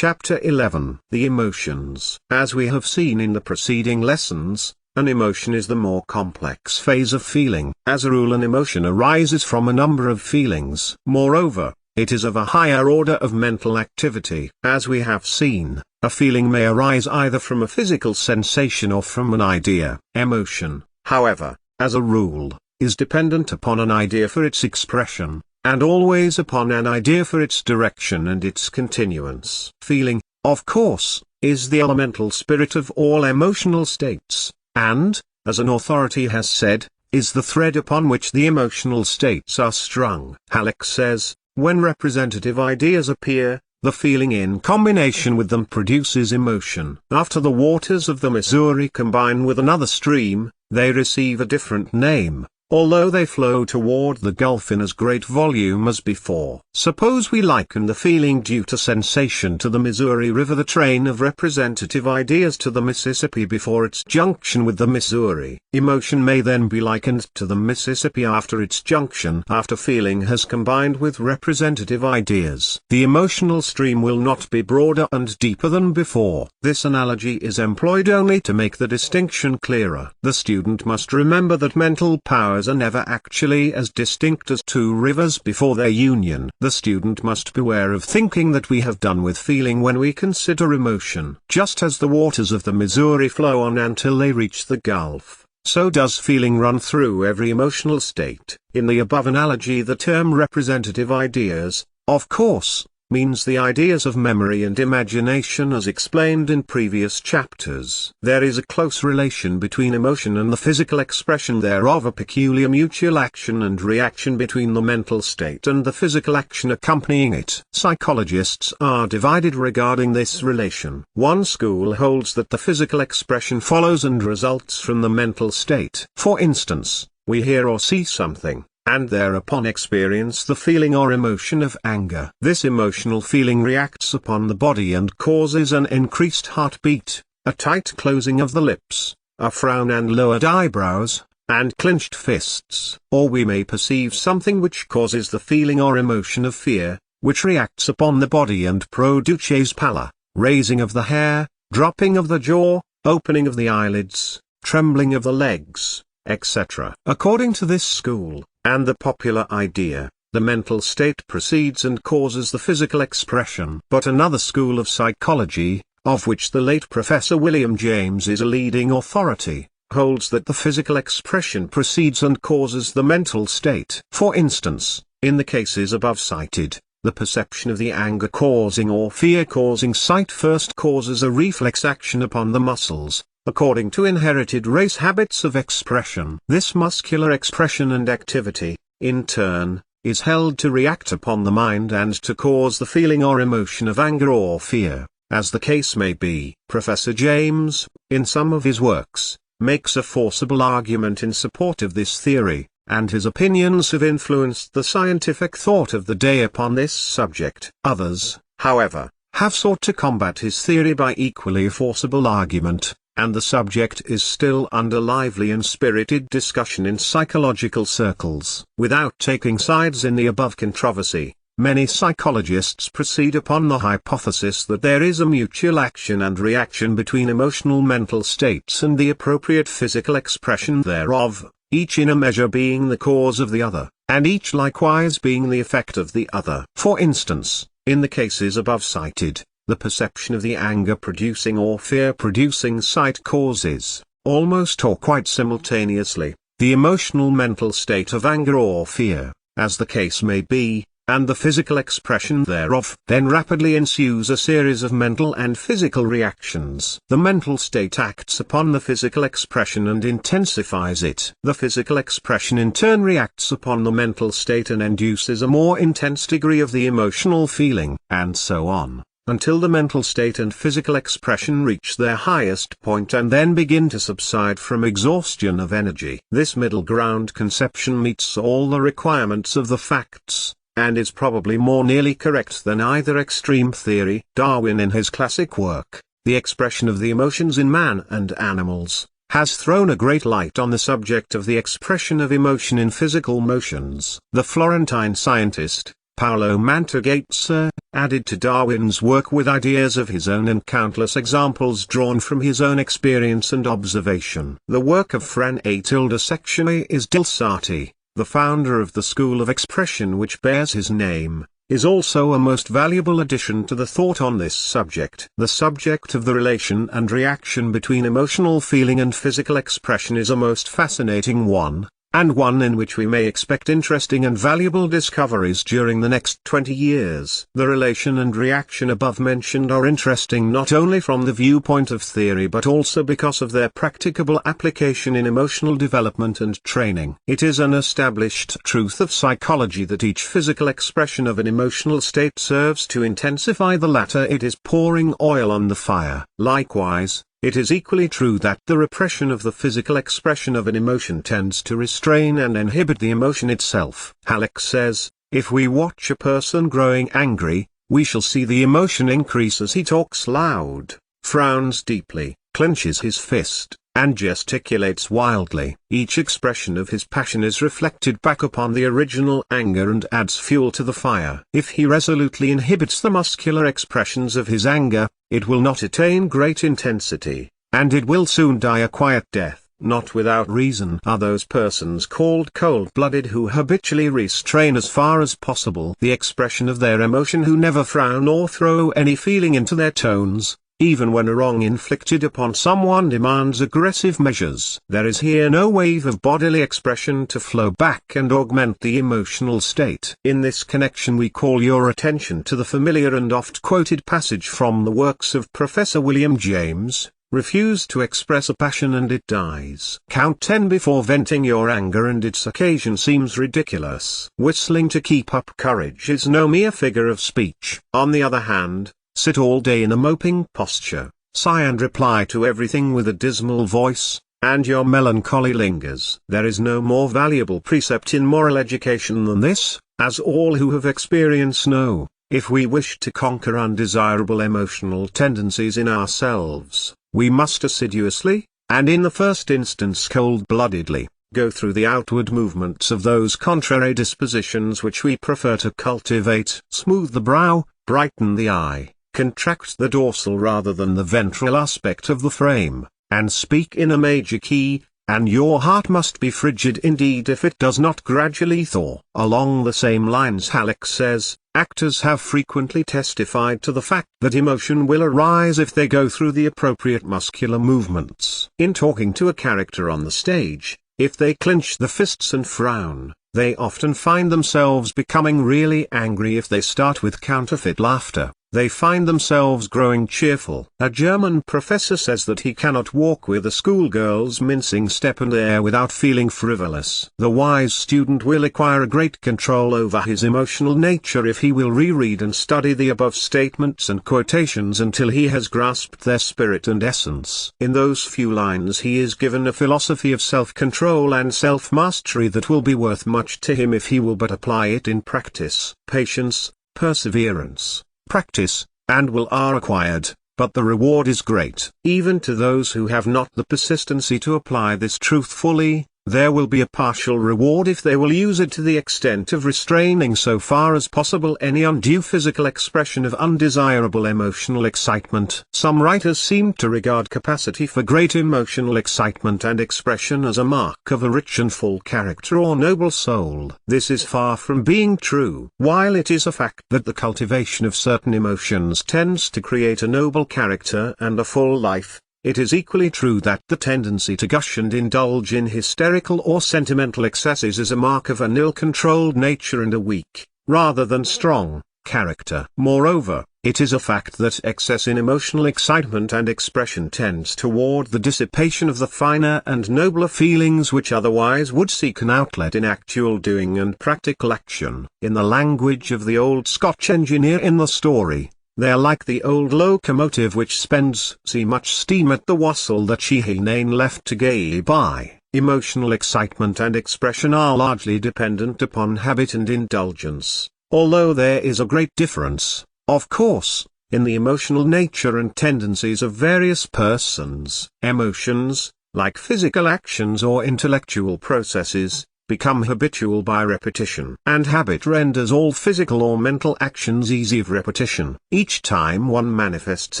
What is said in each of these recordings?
Chapter 11. The Emotions. As we have seen in the preceding lessons, an emotion is the more complex phase of feeling. As a rule, an emotion arises from a number of feelings. Moreover, it is of a higher order of mental activity. As we have seen, a feeling may arise either from a physical sensation or from an idea. Emotion, however, as a rule, is dependent upon an idea for its expression, and always upon an idea for its direction and its continuance. Feeling, of course, is the elemental spirit of all emotional states, and, as an authority has said, is the thread upon which the emotional states are strung. Halleck says, when representative ideas appear, the feeling in combination with them produces emotion. After the waters of the Missouri combine with another stream, they receive a different name, although they flow toward the Gulf in as great volume as before. Suppose we liken the feeling due to sensation to the Missouri River, the train of representative ideas to the Mississippi before its junction with the Missouri. Emotion may then be likened to the Mississippi after its junction. After feeling has combined with representative ideas, the emotional stream will not be broader and deeper than before. This analogy is employed only to make the distinction clearer. The student must remember that mental powers are never actually as distinct as two rivers before their union. The student must beware of thinking that we have done with feeling when we consider emotion. Just as the waters of the Missouri flow on until they reach the Gulf, so does feeling run through every emotional state. In the above analogy, the term representative ideas, of course, means the ideas of memory and imagination as explained in previous chapters. There is a close relation between emotion and the physical expression thereof, a peculiar mutual action and reaction between the mental state and the physical action accompanying it. Psychologists are divided regarding this relation. One school holds that the physical expression follows and results from the mental state. For instance, we hear or see something, and thereupon experience the feeling or emotion of anger. This emotional feeling reacts upon the body and causes an increased heartbeat, a tight closing of the lips, a frown and lowered eyebrows, and clenched fists. Or we may perceive something which causes the feeling or emotion of fear, which reacts upon the body and produces pallor, raising of the hair, dropping of the jaw, opening of the eyelids, trembling of the legs, etc. According to this school, and the popular idea, the mental state precedes and causes the physical expression. But another school of psychology, of which the late Professor William James is a leading authority, holds that the physical expression precedes and causes the mental state. For instance, in the cases above cited, the perception of the anger-causing or fear-causing sight first causes a reflex action upon the muscles, according to inherited race habits of expression. This muscular expression and activity, in turn, is held to react upon the mind and to cause the feeling or emotion of anger or fear, as the case may be. Professor James, in some of his works, makes a forcible argument in support of this theory, and his opinions have influenced the scientific thought of the day upon this subject. Others, however, have sought to combat his theory by equally forcible argument, and the subject is still under lively and spirited discussion in psychological circles. Without taking sides in the above controversy, many psychologists proceed upon the hypothesis that there is a mutual action and reaction between emotional mental states and the appropriate physical expression thereof, each in a measure being the cause of the other, and each likewise being the effect of the other. For instance, in the cases above cited, the perception of the anger-producing or fear-producing sight causes, almost or quite simultaneously, the emotional mental state of anger or fear, as the case may be, and the physical expression thereof. Then rapidly ensues a series of mental and physical reactions. The mental state acts upon the physical expression and intensifies it. The physical expression in turn reacts upon the mental state and induces a more intense degree of the emotional feeling, and so on, until the mental state and physical expression reach their highest point and then begin to subside from exhaustion of energy. This middle ground conception meets all the requirements of the facts, and is probably more nearly correct than either extreme theory. Darwin, in his classic work, The Expression of the Emotions in Man and Animals, has thrown a great light on the subject of the expression of emotion in physical motions. The Florentine scientist, Paolo Mantegazza, added to Darwin's work with ideas of his own and countless examples drawn from his own experience and observation. The work of Fra Tilde Secchioni is Delsarte, the founder of the school of expression which bears his name, is also a most valuable addition to the thought on this subject. The subject of the relation and reaction between emotional feeling and physical expression is a most fascinating one, and one in which we may expect interesting and valuable discoveries during the next 20 years. The relation and reaction above mentioned are interesting not only from the viewpoint of theory but also because of their practicable application in emotional development and training. It is an established truth of psychology that each physical expression of an emotional state serves to intensify the latter. It is pouring oil on the fire. Likewise, it is equally true that the repression of the physical expression of an emotion tends to restrain and inhibit the emotion itself. Halleck says, if we watch a person growing angry, we shall see the emotion increase as he talks loud, frowns deeply, clenches his fist, and gesticulates wildly. Each expression of his passion is reflected back upon the original anger and adds fuel to the fire. If he resolutely inhibits the muscular expressions of his anger, it will not attain great intensity, and it will soon die a quiet death. Not without reason are those persons called cold-blooded who habitually restrain as far as possible the expression of their emotion, who never frown or throw any feeling into their tones, even when a wrong inflicted upon someone demands aggressive measures. There is here no wave of bodily expression to flow back and augment the emotional state. In this connection we call your attention to the familiar and oft-quoted passage from the works of Professor William James, refuse to express a passion and it dies. Count 10 before venting your anger and its occasion seems ridiculous. Whistling to keep up courage is no mere figure of speech. On the other hand, sit all day in a moping posture, sigh and reply to everything with a dismal voice, and your melancholy lingers. There is no more valuable precept in moral education than this, as all who have experience know. If we wish to conquer undesirable emotional tendencies in ourselves, we must assiduously, and in the first instance cold-bloodedly, go through the outward movements of those contrary dispositions which we prefer to cultivate. Smooth the brow, brighten the eye, contract the dorsal rather than the ventral aspect of the frame, and speak in a major key, and your heart must be frigid indeed if it does not gradually thaw. Along the same lines Halleck says, actors have frequently testified to the fact that emotion will arise if they go through the appropriate muscular movements. In talking to a character on the stage, if they clench the fists and frown, they often find themselves becoming really angry. If they start with counterfeit laughter, they find themselves growing cheerful. A German professor says that he cannot walk with a schoolgirl's mincing step and air without feeling frivolous. The wise student will acquire a great control over his emotional nature if he will reread and study the above statements and quotations until he has grasped their spirit and essence. In those few lines he is given a philosophy of self-control and self-mastery that will be worth much to him if he will but apply it in practice. Patience, perseverance, practice, and will are acquired, but the reward is great. Even to those who have not the persistency to apply this truth fully, there will be a partial reward if they will use it to the extent of restraining so far as possible any undue physical expression of undesirable emotional excitement. Some writers seem to regard capacity for great emotional excitement and expression as a mark of a rich and full character or noble soul. This is far from being true. While it is a fact that the cultivation of certain emotions tends to create a noble character and a full life, it is equally true that the tendency to gush and indulge in hysterical or sentimental excesses is a mark of an ill-controlled nature and a weak, rather than strong, character. Moreover, it is a fact that excess in emotional excitement and expression tends toward the dissipation of the finer and nobler feelings which otherwise would seek an outlet in actual doing and practical action. In the language of the old Scotch engineer in the story, they are like the old locomotive which spends much steam at the wassail that she hae nane left to gae by. Emotional excitement and expression are largely dependent upon habit and indulgence, although there is a great difference, of course, in the emotional nature and tendencies of various persons. Emotions, like physical actions or intellectual processes, become habitual by repetition. And habit renders all physical or mental actions easy of repetition. Each time one manifests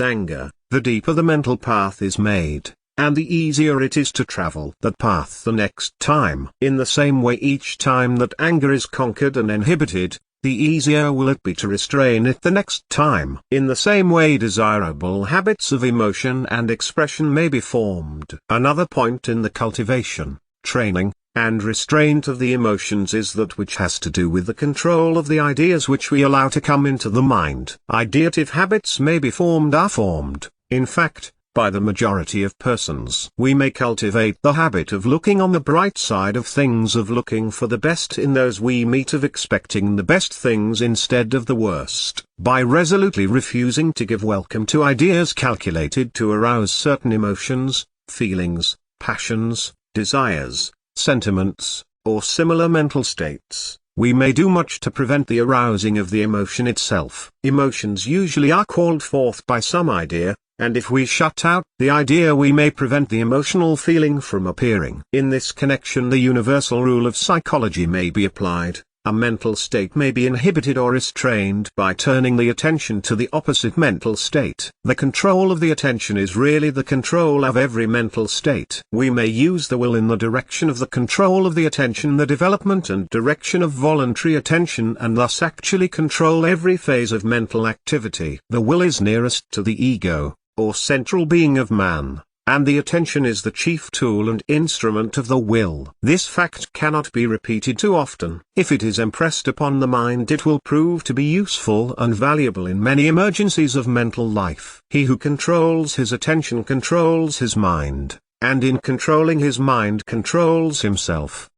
anger, the deeper the mental path is made, and the easier it is to travel that path the next time. In the same way, each time that anger is conquered and inhibited, the easier will it be to restrain it the next time. In the same way, desirable habits of emotion and expression may be formed. Another point in the cultivation, training, and restraint of the emotions is that which has to do with the control of the ideas which we allow to come into the mind. Ideative habits may be formed, are formed, in fact, by the majority of persons. We may cultivate the habit of looking on the bright side of things, of looking for the best in those we meet, of expecting the best things instead of the worst, by resolutely refusing to give welcome to ideas calculated to arouse certain emotions, feelings, passions, desires, sentiments, or similar mental states. We may do much to prevent the arousing of the emotion itself. Emotions usually are called forth by some idea, and if we shut out the idea, we may prevent the emotional feeling from appearing. In this connection, the universal rule of psychology may be applied. A mental state may be inhibited or restrained by turning the attention to the opposite mental state. The control of the attention is really the control of every mental state. We may use the will in the direction of the control of the attention, the development and direction of voluntary attention, and thus actually control every phase of mental activity. The will is nearest to the ego, or central being of man, and the attention is the chief tool and instrument of the will. This fact cannot be repeated too often. If it is impressed upon the mind, it will prove to be useful and valuable in many emergencies of mental life. He who controls his attention controls his mind, and in controlling his mind controls himself.